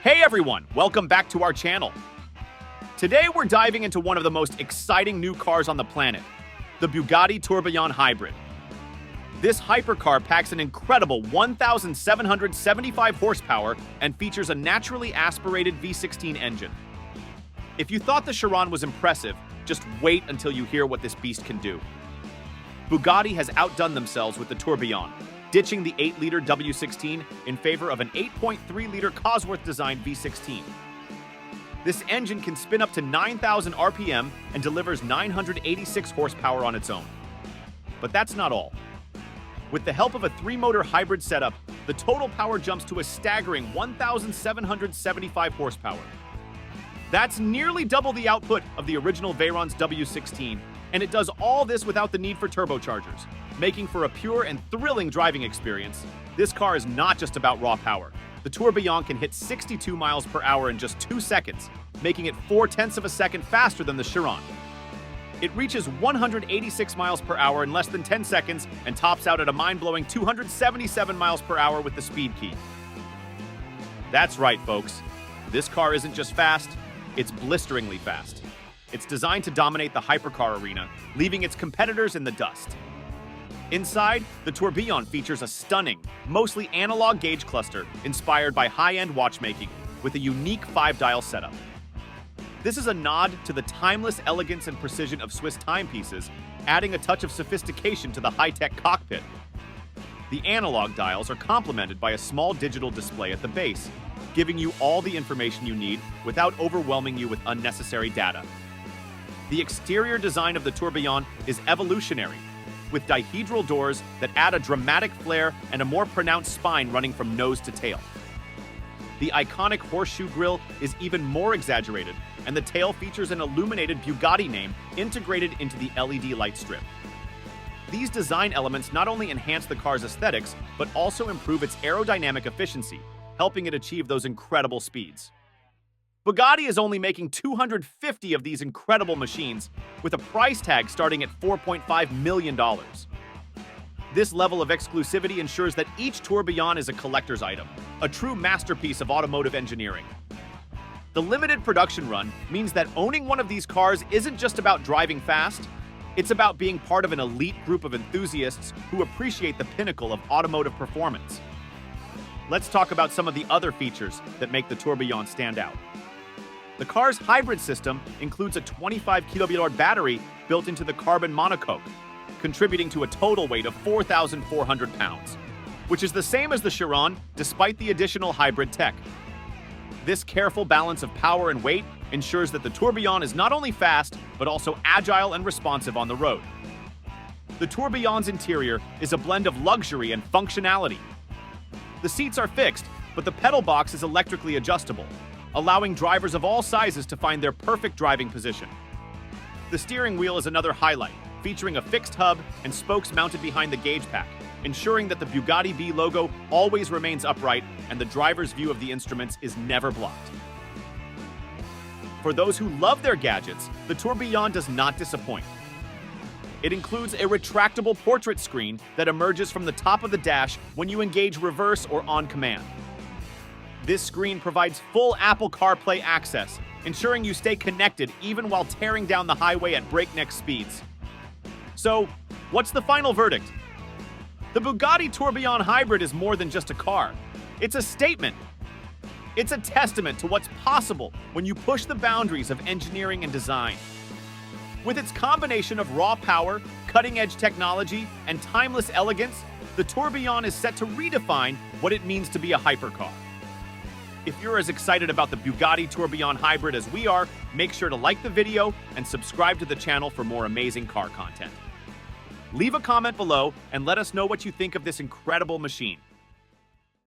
Hey everyone, welcome back to our channel. Today we're diving into one of the most exciting new cars on the planet, the Bugatti Tourbillon Hybrid. This hypercar packs an incredible 1,775 horsepower and features a naturally aspirated V16 engine. If you thought the Chiron was impressive, just wait until you hear what this beast can do. Bugatti has outdone themselves with the Tourbillon, ditching the 8-liter W16 in favor of an 8.3-liter Cosworth-designed V16. This engine can spin up to 9,000 RPM and delivers 986 horsepower on its own. But that's not all. With the help of a 3-motor hybrid setup, the total power jumps to a staggering 1,775 horsepower. That's nearly double the output of the original Veyron's W16, and it does all this without the need for turbochargers, making for a pure and thrilling driving experience. This car is not just about raw power. The Tourbillon can hit 62 miles per hour in just 2 seconds, making it 0.4 of a second faster than the Chiron. It reaches 186 miles per hour in less than 10 seconds and tops out at a mind-blowing 277 miles per hour with the speed key. That's right, folks. This car isn't just fast, it's blisteringly fast. It's designed to dominate the hypercar arena, leaving its competitors in the dust. Inside, the Tourbillon features a stunning, mostly analog gauge cluster inspired by high-end watchmaking with a unique 5-dial setup. This is a nod to the timeless elegance and precision of Swiss timepieces, adding a touch of sophistication to the high-tech cockpit. The analog dials are complemented by a small digital display at the base, giving you all the information you need without overwhelming you with unnecessary data. The exterior design of the Tourbillon is evolutionary, with dihedral doors that add a dramatic flair and a more pronounced spine running from nose to tail. The iconic horseshoe grille is even more exaggerated, and the tail features an illuminated Bugatti name integrated into the LED light strip. These design elements not only enhance the car's aesthetics, but also improve its aerodynamic efficiency, helping it achieve those incredible speeds. Bugatti is only making 250 of these incredible machines, with a price tag starting at $4.5 million. This level of exclusivity ensures that each Tourbillon is a collector's item, a true masterpiece of automotive engineering. The limited production run means that owning one of these cars isn't just about driving fast, it's about being part of an elite group of enthusiasts who appreciate the pinnacle of automotive performance. Let's talk about some of the other features that make the Tourbillon stand out. The car's hybrid system includes a 25 kWh battery built into the carbon monocoque, contributing to a total weight of 4,400 pounds, which is the same as the Chiron despite the additional hybrid tech. This careful balance of power and weight ensures that the Tourbillon is not only fast, but also agile and responsive on the road. The Tourbillon's interior is a blend of luxury and functionality. The seats are fixed, but the pedal box is electrically adjustable, allowing drivers of all sizes to find their perfect driving position. The steering wheel is another highlight, featuring a fixed hub and spokes mounted behind the gauge pack, ensuring that the Bugatti B logo always remains upright and the driver's view of the instruments is never blocked. For those who love their gadgets, the Tourbillon does not disappoint. It includes a retractable portrait screen that emerges from the top of the dash when you engage reverse or on command. This screen provides full Apple CarPlay access, ensuring you stay connected even while tearing down the highway at breakneck speeds. So, what's the final verdict? The Bugatti Tourbillon Hybrid is more than just a car. It's a statement. It's a testament to what's possible when you push the boundaries of engineering and design. With its combination of raw power, cutting-edge technology, and timeless elegance, the Tourbillon is set to redefine what it means to be a hypercar. If you're as excited about the Bugatti Tourbillon Hybrid as we are, make sure to like the video and subscribe to the channel for more amazing car content. Leave a comment below and let us know what you think of this incredible machine.